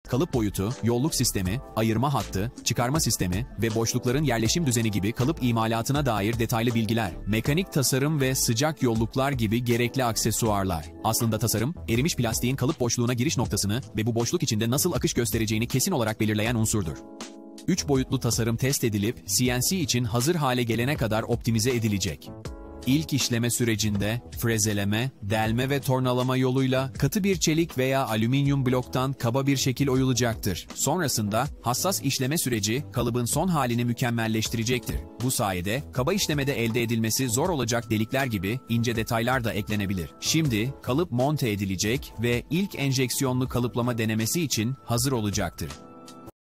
Kalıp boyutu, yolluk sistemi, ayırma hattı, çıkarma sistemi ve boşlukların yerleşim düzeni gibi kalıp imalatına dair detaylı bilgiler, mekanik tasarım ve sıcak yolluklar gibi gerekli aksesuarlar. Aslında tasarım, erimiş plastiğin kalıp boşluğuna giriş noktasını ve bu boşluk içinde nasıl akış göstereceğini kesin olarak belirleyen unsurdur. 3 boyutlu tasarım test edilip CNC için hazır hale gelene kadar optimize edilecek. İlk işleme sürecinde frezeleme, delme ve tornalama yoluyla katı bir çelik veya alüminyum bloktan kaba bir şekil oyulacaktır. Sonrasında hassas işleme süreci kalıbın son halini mükemmelleştirecektir. Bu sayede kaba işlemede elde edilmesi zor olacak delikler gibi ince detaylar da eklenebilir. Şimdi kalıp monte edilecek ve ilk enjeksiyonlu kalıplama denemesi için hazır olacaktır.